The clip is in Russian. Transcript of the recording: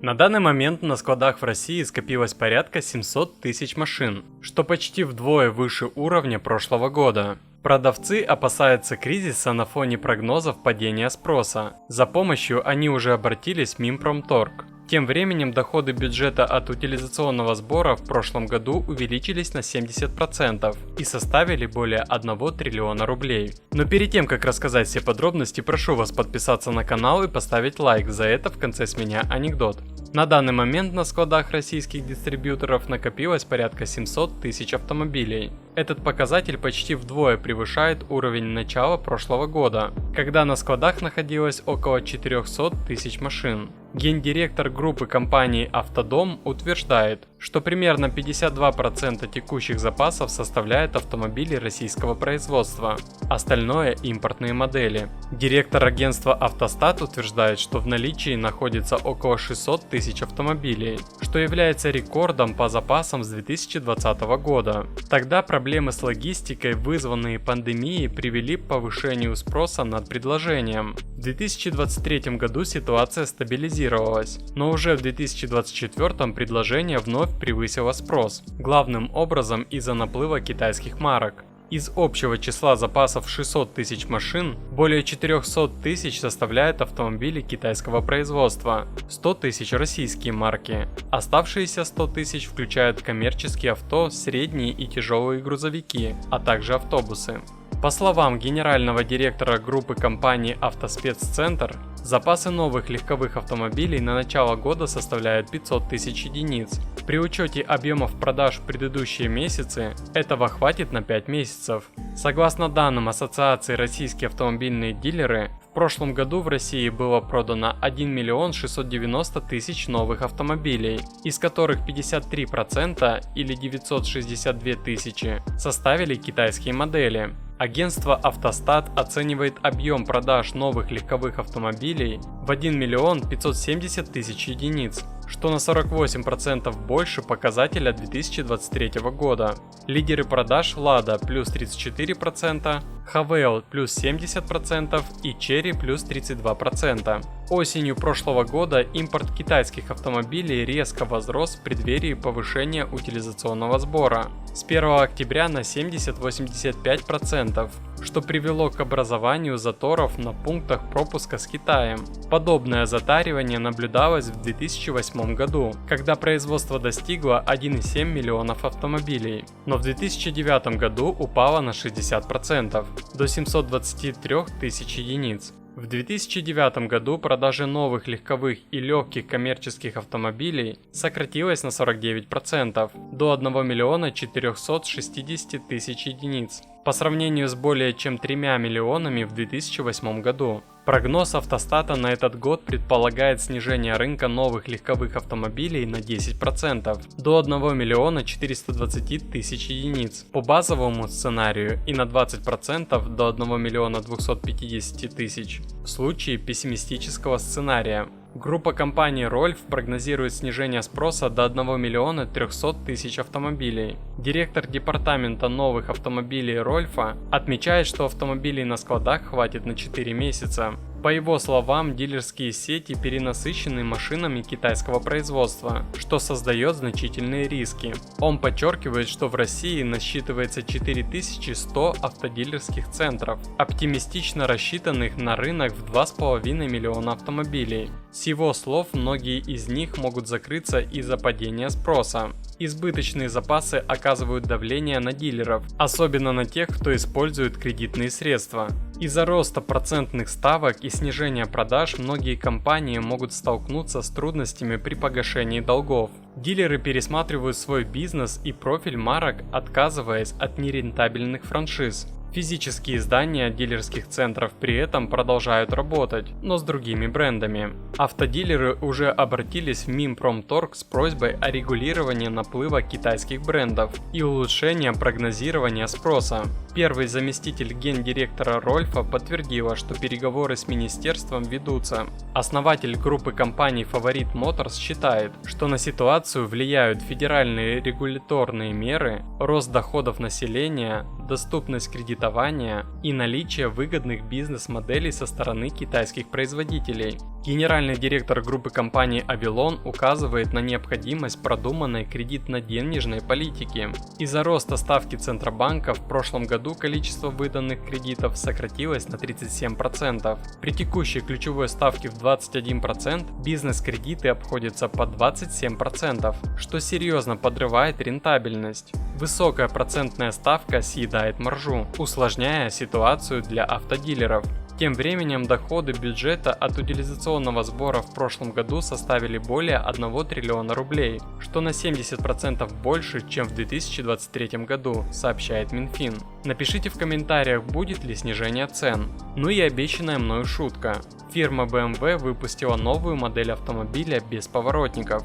На данный момент на складах в России скопилось порядка 700 тысяч машин, что почти вдвое выше уровня прошлого года. Продавцы опасаются кризиса на фоне прогнозов падения спроса. За помощью они уже обратились в Минпромторг. Тем временем доходы бюджета от утилизационного сбора в прошлом году увеличились на 70% и составили более 1 триллиона рублей. Но перед тем, как рассказать все подробности, прошу вас подписаться на канал и поставить лайк, за это в конце с меня анекдот. На данный момент на складах российских дистрибьюторов накопилось порядка 700 тысяч автомобилей. Этот показатель почти вдвое превышает уровень начала прошлого года, когда на складах находилось около 400 тысяч машин. Гендиректор группы компании «Автодом» утверждает, что примерно 52% текущих запасов составляют автомобили российского производства, остальное – импортные модели. Директор агентства «Автостат» утверждает, что в наличии находится около 600 тысяч автомобилей, что является рекордом по запасам с 2020 года. Тогда проблемы с логистикой, вызванные пандемией, привели к повышению спроса над предложением. В 2023 году ситуация стабилизировалась, но уже в 2024 предложение вновь превысило спрос, главным образом из-за наплыва китайских марок. Из общего числа запасов 600 тысяч машин, более 400 тысяч составляют автомобили китайского производства, 100 тысяч российские марки. Оставшиеся 100 тысяч включают коммерческие авто, средние и тяжелые грузовики, а также автобусы. По словам генерального директора группы компании «Автоспеццентр», запасы новых легковых автомобилей на начало года составляют 500 тысяч единиц. При учете объемов продаж в предыдущие месяцы, этого хватит на 5 месяцев. Согласно данным Ассоциации «Российские автомобильные дилеры», в прошлом году в России было продано 1 миллион 690 тысяч новых автомобилей, из которых 53% или 962 тысячи составили китайские модели. Агентство «Автостат» оценивает объем продаж новых легковых автомобилей в 1 миллион 570 тысяч единиц, что на 48% больше показателя 2023 года. Лидеры продаж «Лада» плюс 34%, «Хавейл» плюс 70% и «Черри» плюс 32%. Осенью прошлого года импорт китайских автомобилей резко возрос в преддверии повышения утилизационного сбора с 1 октября на 70-85%, что привело к образованию заторов на пунктах пропуска с Китаем. Подобное затаривание наблюдалось в 2008 году, когда производство достигло 1,7 миллионов автомобилей, но в 2009 году упало на 60%, до 723 тысяч единиц. В 2009 году продажи новых легковых и легких коммерческих автомобилей сократилась на 49%, до 1 миллиона 460 тысяч единиц, по сравнению с более чем 3 миллионами в 2008 году. Прогноз Автостата на этот год предполагает снижение рынка новых легковых автомобилей на 10%, до 1 миллиона 420 тысяч единиц по базовому сценарию и на 20% до 1 миллиона 250 тысяч в случае пессимистического сценария. Группа компаний Rolf прогнозирует снижение спроса до 1 миллиона 300 тысяч автомобилей. Директор департамента новых автомобилей Rolf отмечает, что автомобилей на складах хватит на 4 месяца. По его словам, дилерские сети перенасыщены машинами китайского производства, что создает значительные риски. Он подчеркивает, что в России насчитывается 4100 автодилерских центров, оптимистично рассчитанных на рынок в 2,5 миллиона автомобилей. С его слов, многие из них могут закрыться из-за падения спроса. Избыточные запасы оказывают давление на дилеров, особенно на тех, кто использует кредитные средства. Из-за роста процентных ставок и снижения продаж многие компании могут столкнуться с трудностями при погашении долгов. Дилеры пересматривают свой бизнес и профиль марок, отказываясь от нерентабельных франшиз. Физические здания дилерских центров при этом продолжают работать, но с другими брендами. Автодилеры уже обратились в Минпромторг с просьбой о регулировании наплыва китайских брендов и улучшения прогнозирования спроса. Первый заместитель гендиректора Рольфа подтвердила, что переговоры с министерством ведутся. Основатель группы компаний Favorite Motors считает, что на ситуацию влияют федеральные регуляторные меры, рост доходов населения, доступность кредитования и наличие выгодных бизнес-моделей со стороны китайских производителей. Генеральный директор группы компаний Avilon указывает на необходимость продуманной кредитно-денежной политики. Из-за роста ставки Центробанка в прошлом году количество выданных кредитов сократилось на 37%. При текущей ключевой ставке в 21% бизнес-кредиты обходятся по 27%, что серьезно подрывает рентабельность. Высокая процентная ставка съедает маржу, усложняя ситуацию для автодилеров. Тем временем доходы бюджета от утилизационного сбора в прошлом году составили более 1 триллиона рублей, что на 70% больше, чем в 2023 году, сообщает Минфин. Напишите в комментариях, будет ли снижение цен. Ну и обещанная мною шутка. Фирма BMW выпустила новую модель автомобиля без поворотников.